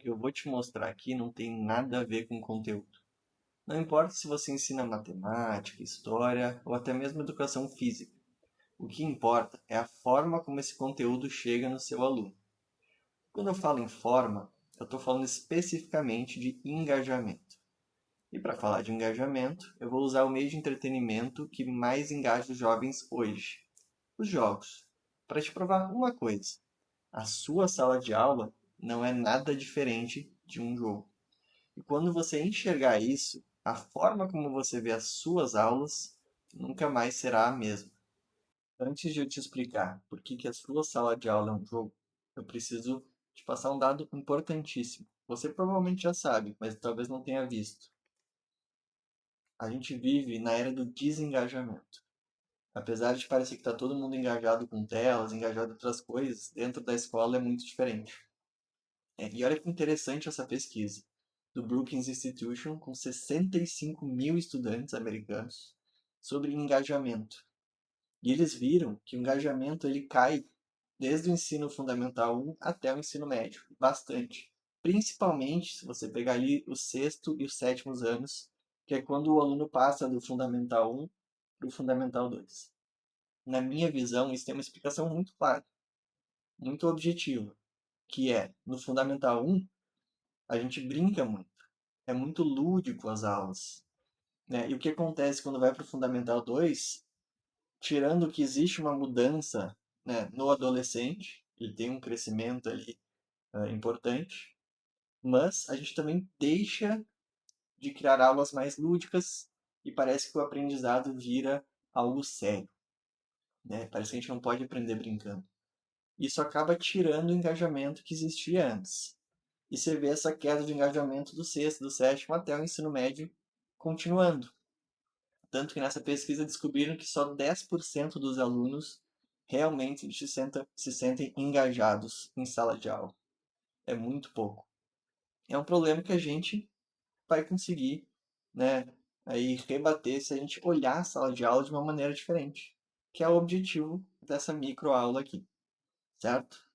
que eu vou te mostrar aqui não tem nada a ver com conteúdo. Não importa se você ensina matemática, história ou até mesmo educação física. O que importa é a forma como esse conteúdo chega no seu aluno. Quando eu falo em forma, eu estou falando especificamente de engajamento. E para falar de engajamento, eu vou usar o meio de entretenimento que mais engaja os jovens hoje: os jogos. Para te provar uma coisa: a sua sala de aula não é nada diferente de um jogo. E quando você enxergar isso, a forma como você vê as suas aulas nunca mais será a mesma. Antes de eu te explicar por que a sua sala de aula é um jogo, eu preciso te passar um dado importantíssimo. Você provavelmente já sabe, mas talvez não tenha visto. A gente vive na era do desengajamento. Apesar de parecer que está todo mundo engajado com telas, engajado em outras coisas, dentro da escola é muito diferente. E olha que interessante essa pesquisa do Brookings Institution, com 65 mil estudantes americanos, sobre engajamento. E eles viram que o engajamento ele cai desde o ensino fundamental 1 até o ensino médio, bastante. Principalmente se você pegar ali o sexto e os sétimos anos, que é quando o aluno passa do fundamental 1 para o fundamental 2. Na minha visão, isso tem uma explicação muito clara, muito objetiva, que é, no fundamental 1, a gente brinca muito, é muito lúdico as aulas, né? E o que acontece quando vai para o Fundamental 2, tirando que existe uma mudança, né, no adolescente, ele tem um crescimento ali importante, mas a gente também deixa de criar aulas mais lúdicas e parece que o aprendizado vira algo sério, né? Parece que a gente não pode aprender brincando. Isso acaba tirando o engajamento que existia antes. E você vê essa queda de engajamento do sexto, do sétimo até o ensino médio continuando. Tanto que nessa pesquisa descobriram que só 10% dos alunos realmente se sentem engajados em sala de aula. É muito pouco. É um problema que a gente vai conseguir, né, aí rebater se a gente olhar a sala de aula de uma maneira diferente, que é o objetivo dessa microaula aqui, certo?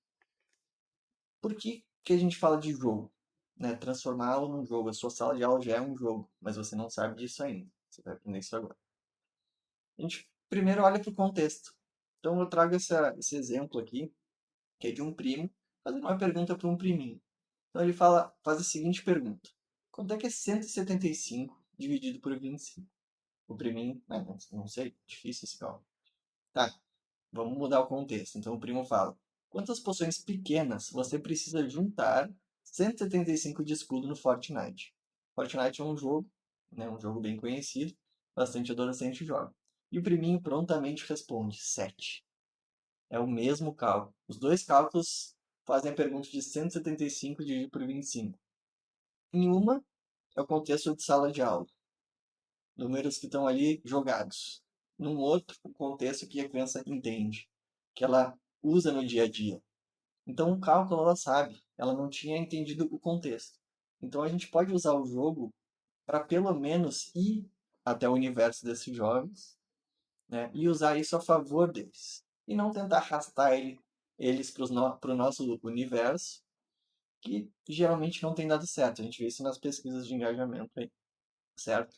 Por que a gente fala de jogo? Né? Transformar aula num jogo. A sua sala de aula já é um jogo, mas você não sabe disso ainda. Você vai aprender isso agora. A gente primeiro olha para o contexto. Então eu trago esse exemplo aqui, que é de um primo, fazendo uma pergunta para um priminho. Então ele faz a seguinte pergunta: quanto é que é 175 dividido por 25? O priminho, não sei, difícil esse cálculo. Tá, vamos mudar o contexto. Então o primo fala: quantas poções pequenas você precisa juntar 175 de escudo no Fortnite? Fortnite é um jogo, né, um jogo bem conhecido, bastante adolescente joga. E o priminho prontamente responde: 7. É o mesmo cálculo. Os dois cálculos fazem a pergunta de 175 dividido por 25. Em uma, é o contexto de sala de aula. Números que estão ali jogados. Num outro, o contexto que a criança entende, que ela usa no dia a dia. Então, o cálculo ela sabe, ela não tinha entendido o contexto. Então, a gente pode usar o jogo para pelo menos ir até o universo desses jovens, né, e usar isso a favor deles. E não tentar arrastar eles para o nosso universo, que geralmente não tem dado certo. A gente vê isso nas pesquisas de engajamento aí, certo?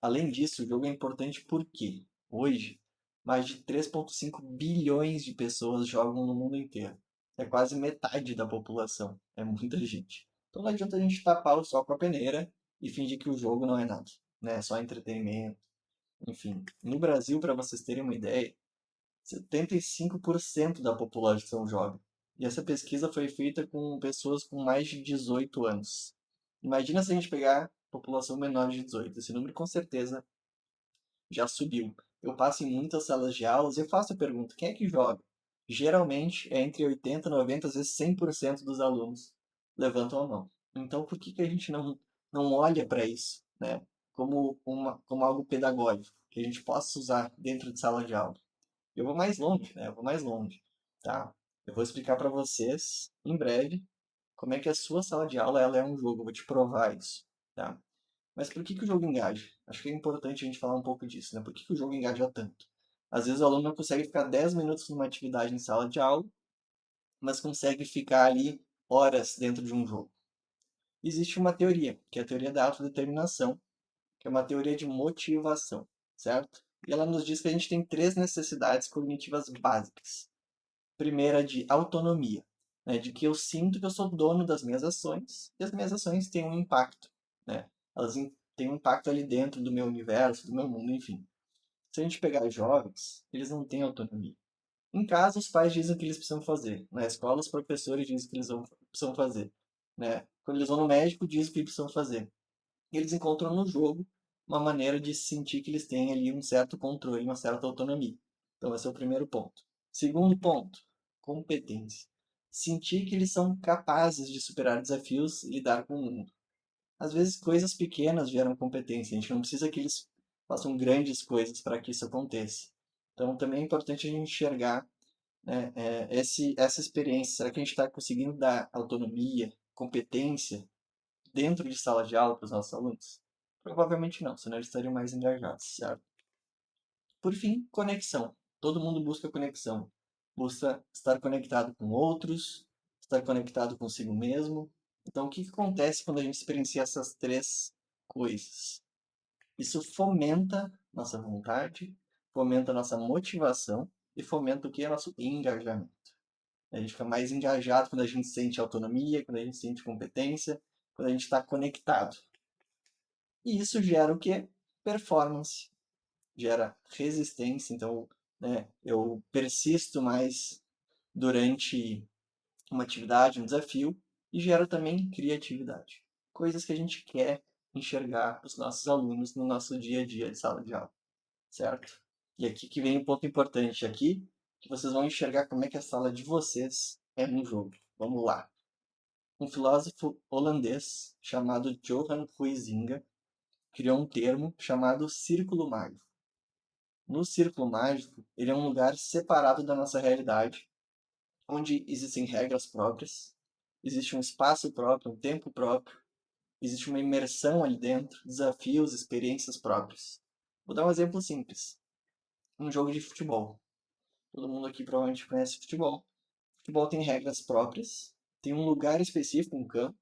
Além disso, o jogo é importante porque, hoje, mais de 3,5 bilhões de pessoas jogam no mundo inteiro. É quase metade da população. É muita gente. Então não adianta a gente tapar o sol com a peneira e fingir que o jogo não é nada. Né? É só entretenimento. Enfim, no Brasil, para vocês terem uma ideia, 75% da população joga. E essa pesquisa foi feita com pessoas com mais de 18 anos. Imagina se a gente pegar população menor de 18. Esse número com certeza já subiu. Eu passo em muitas salas de aulas e eu faço a pergunta: quem é que joga? Geralmente é entre 80, 90, às vezes 100% dos alunos levantam a mão. Então por que a gente não olha para isso, né? Como algo pedagógico, que a gente possa usar dentro de sala de aula? Eu vou mais longe, né? Eu vou mais longe, tá? Eu vou explicar para vocês em breve como é que a sua sala de aula ela é um jogo. Eu vou te provar isso, tá? Mas por que o jogo engaja? Acho que é importante a gente falar um pouco disso, né? Por que o jogo engaja tanto? Às vezes o aluno não consegue ficar 10 minutos numa atividade em sala de aula, mas consegue ficar ali horas dentro de um jogo. Existe uma teoria, que é a teoria da autodeterminação, que é uma teoria de motivação, certo? E ela nos diz que a gente tem três necessidades cognitivas básicas. Primeira, de autonomia, né? De que eu sinto que eu sou dono das minhas ações e as minhas ações têm um impacto, né? Elas têm um impacto ali dentro do meu universo, do meu mundo, enfim. Se a gente pegar jovens, eles não têm autonomia. Em casa, os pais dizem o que eles precisam fazer. Na escola, os professores dizem o que precisam fazer. Né? Quando eles vão no médico, dizem o que precisam fazer. E eles encontram no jogo uma maneira de sentir que eles têm ali um certo controle, uma certa autonomia. Então, esse é o primeiro ponto. Segundo ponto, competência. Sentir que eles são capazes de superar desafios e lidar com o mundo. Às vezes, coisas pequenas geram competência. A gente não precisa que eles façam grandes coisas para que isso aconteça. Então, também é importante a gente enxergar, né, essa experiência. Será que a gente está conseguindo dar autonomia, competência dentro de sala de aula para os nossos alunos? Provavelmente não, senão eles estariam mais engajados, certo? Por fim, conexão. Todo mundo busca conexão. Busca estar conectado com outros, estar conectado consigo mesmo. Então, o que acontece quando a gente experiencia essas três coisas? Isso fomenta nossa vontade, fomenta nossa motivação e fomenta o que é nosso engajamento. A gente fica mais engajado quando a gente sente autonomia, quando a gente sente competência, quando a gente está conectado. E isso gera o quê? Performance, gera resistência. Então, né, eu persisto mais durante uma atividade, um desafio, e gera também criatividade. Coisas que a gente quer enxergar os nossos alunos no nosso dia a dia de sala de aula, certo? E aqui que vem um ponto importante aqui, que vocês vão enxergar como é que a sala de vocês é um jogo. Vamos lá. Um filósofo holandês chamado Johan Huizinga criou um termo chamado círculo mágico. No círculo mágico, ele é um lugar separado da nossa realidade, onde existem regras próprias, existe um espaço próprio, um tempo próprio, existe uma imersão ali dentro, desafios, experiências próprias. Vou dar um exemplo simples. Um jogo de futebol. Todo mundo aqui provavelmente conhece futebol. Futebol tem regras próprias, tem um lugar específico, um campo,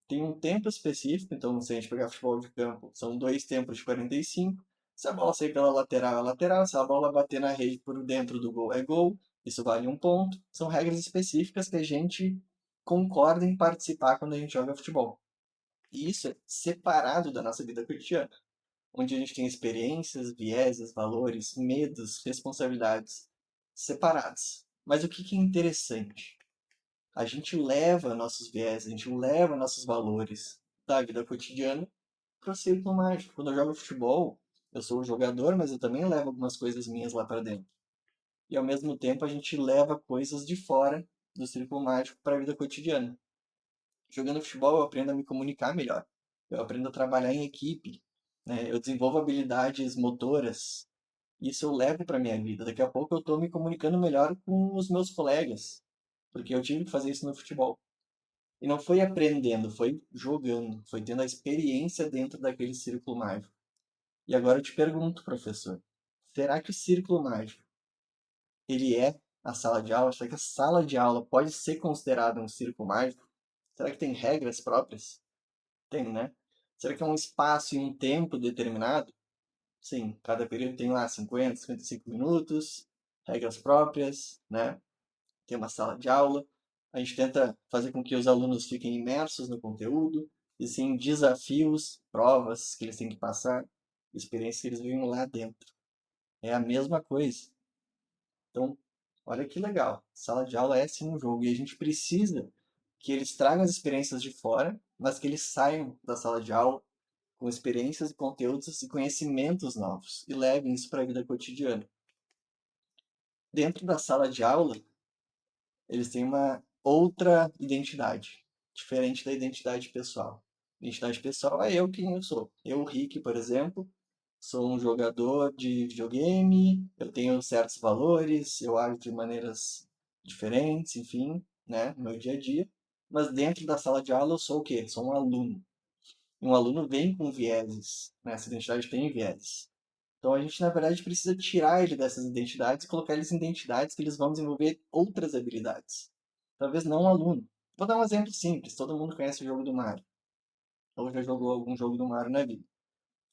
tem um tempo específico, então se a gente pegar futebol de campo, são 2 tempos de 45. Se a bola sair pela lateral, é lateral. Se a bola bater na rede por dentro do gol, é gol. Isso vale um ponto. São regras específicas que a gente concorda em participar quando a gente joga futebol. E isso é separado da nossa vida cotidiana, onde a gente tem experiências, vieses, valores, medos, responsabilidades separados. Mas o que é interessante? A gente leva nossos viés, a gente leva nossos valores da vida cotidiana para o círculo mágico. Quando eu jogo futebol, eu sou o jogador, mas eu também levo algumas coisas minhas lá para dentro. E ao mesmo tempo a gente leva coisas de fora do círculo mágico para a vida cotidiana. Jogando futebol eu aprendo a me comunicar melhor. Eu aprendo a trabalhar em equipe, né? Eu desenvolvo habilidades motoras. Isso eu levo para minha vida. Daqui a pouco eu estou me comunicando melhor com os meus colegas, porque eu tive que fazer isso no futebol. E não foi aprendendo, foi jogando, foi tendo a experiência dentro daquele círculo mágico. E agora eu te pergunto, professor, será que o círculo mágico, ele é a sala de aula? Será que a sala de aula pode ser considerada um círculo mágico? Será que tem regras próprias? Tem, né? Será que é um espaço e um tempo determinado? Sim, cada período tem lá 50, 55 minutos, regras próprias, né? Tem uma sala de aula. A gente tenta fazer com que os alunos fiquem imersos no conteúdo, e sim desafios, provas que eles têm que passar, experiências que eles vivem lá dentro. É a mesma coisa. Então, olha que legal. Sala de aula é sim um jogo e a gente precisa que eles tragam as experiências de fora, mas que eles saiam da sala de aula com experiências e conteúdos e conhecimentos novos e levem isso para a vida cotidiana. Dentro da sala de aula, eles têm uma outra identidade, diferente da identidade pessoal. Identidade pessoal é eu quem eu sou. Eu, Rick, por exemplo, sou um jogador de videogame, eu tenho certos valores, eu ajo de maneiras diferentes, enfim, né, no meu dia a dia. Mas dentro da sala de aula eu sou o quê? Sou um aluno. E um aluno vem com vieses, né? Essa identidade tem vieses. Então a gente, na verdade, precisa tirar ele dessas identidades e colocar eles em identidades que eles vão desenvolver outras habilidades. Talvez não um aluno. Vou dar um exemplo simples, todo mundo conhece o jogo do Mario. ou já jogou algum jogo do Mario na vida.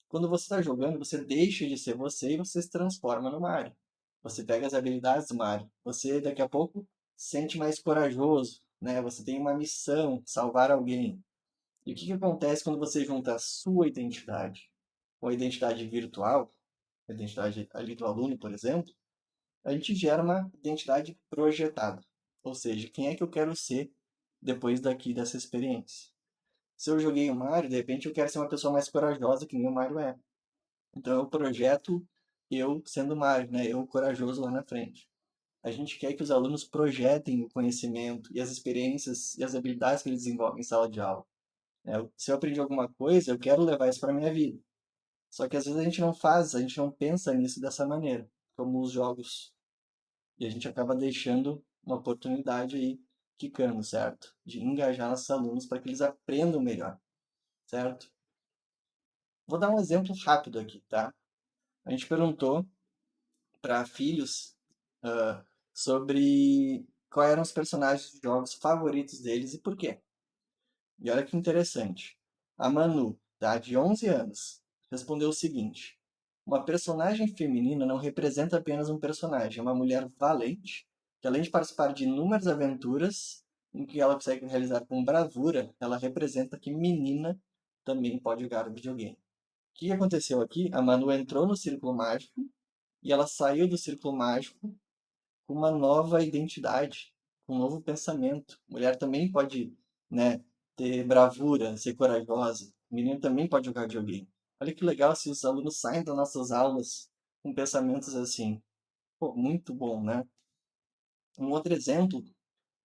Quando você está jogando, você deixa de ser você e você se transforma no Mario. Você pega as habilidades do Mario. Você daqui a pouco se sente mais corajoso, né? Você tem uma missão, salvar alguém. E o que acontece quando você junta a sua identidade com a identidade virtual, a identidade ali do aluno, por exemplo? A gente gera uma identidade projetada. Ou seja, quem é que eu quero ser depois dessa experiência? Se eu joguei o Mario, de repente eu quero ser uma pessoa mais corajosa que nem o Mario é. Então eu projeto eu sendo o Mario, né? Eu corajoso lá na frente. A gente quer que os alunos projetem o conhecimento e as experiências e as habilidades que eles desenvolvem em sala de aula. Se eu aprendi alguma coisa, eu quero levar isso para a minha vida. Só que às vezes a gente não faz, a gente não pensa nisso dessa maneira, como os jogos. E a gente acaba deixando uma oportunidade aí quicando, certo? De engajar nossos alunos para que eles aprendam melhor, certo? Vou dar um exemplo rápido aqui, tá? A gente perguntou para filhos ah, sobre quais eram os personagens de jogos favoritos deles e por quê. E olha que interessante. A Manu, tá, de 11 anos, respondeu o seguinte: uma personagem feminina não representa apenas um personagem, é uma mulher valente, que além de participar de inúmeras aventuras, em que ela consegue realizar com bravura, ela representa que menina também pode jogar videogame. O que aconteceu aqui? A Manu entrou no Círculo Mágico e ela saiu do Círculo Mágico com uma nova identidade, com um novo pensamento. Mulher também pode, né, ter bravura, ser corajosa. Menino também pode jogar videogame. Olha que legal se os alunos saem das nossas aulas com pensamentos assim. Pô, muito bom, né? Um outro exemplo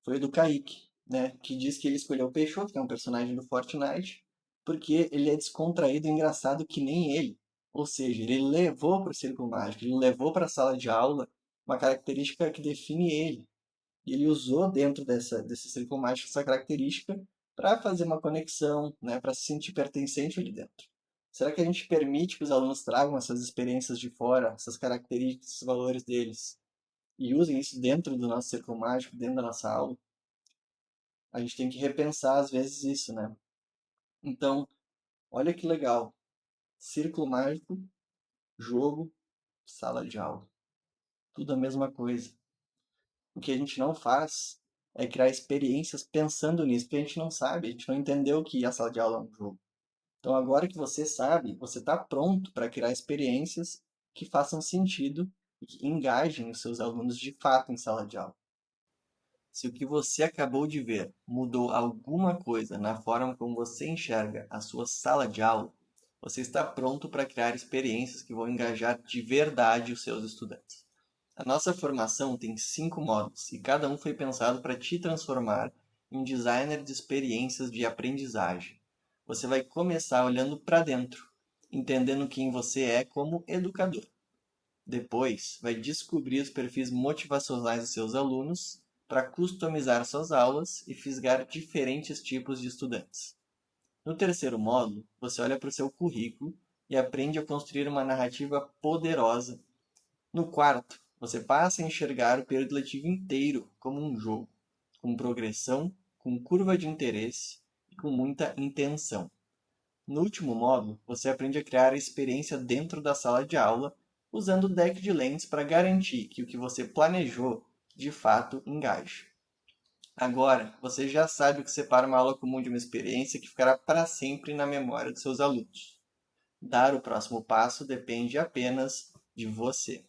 foi o do Kaique, né, que diz que ele escolheu o Peixoto, que é um personagem do Fortnite, porque ele é descontraído e engraçado que nem ele. Ou seja, ele levou para o círculo mágico, ele levou para a sala de aula uma característica que define ele. E ele usou dentro desse círculo mágico essa característica para fazer uma conexão, né, para se sentir pertencente ali dentro. Será que a gente permite que os alunos tragam essas experiências de fora, essas características, esses valores deles, e usem isso dentro do nosso círculo mágico, dentro da nossa aula? A gente tem que repensar às vezes isso, né? Então, olha que legal. Círculo mágico, jogo, sala de aula. Tudo a mesma coisa. O que a gente não faz é criar experiências pensando nisso, porque a gente não sabe, a gente não entendeu que a sala de aula é um jogo. Então, agora que você sabe, você está pronto para criar experiências que façam sentido e que engajem os seus alunos de fato em sala de aula. Se o que você acabou de ver mudou alguma coisa na forma como você enxerga a sua sala de aula, você está pronto para criar experiências que vão engajar de verdade os seus estudantes. A nossa formação tem 5 módulos e cada um foi pensado para te transformar em designer de experiências de aprendizagem. Você vai começar olhando para dentro, entendendo quem você é como educador. Depois, vai descobrir os perfis motivacionais dos seus alunos para customizar suas aulas e fisgar diferentes tipos de estudantes. No terceiro módulo, você olha para o seu currículo e aprende a construir uma narrativa poderosa. No quarto, você passa a enxergar o período letivo inteiro como um jogo, com progressão, com curva de interesse e com muita intenção. No último módulo, você aprende a criar a experiência dentro da sala de aula, usando o deck de lentes para garantir que o que você planejou de fato engaje. Agora, você já sabe o que separa uma aula comum de uma experiência que ficará para sempre na memória dos seus alunos. Dar o próximo passo depende apenas de você.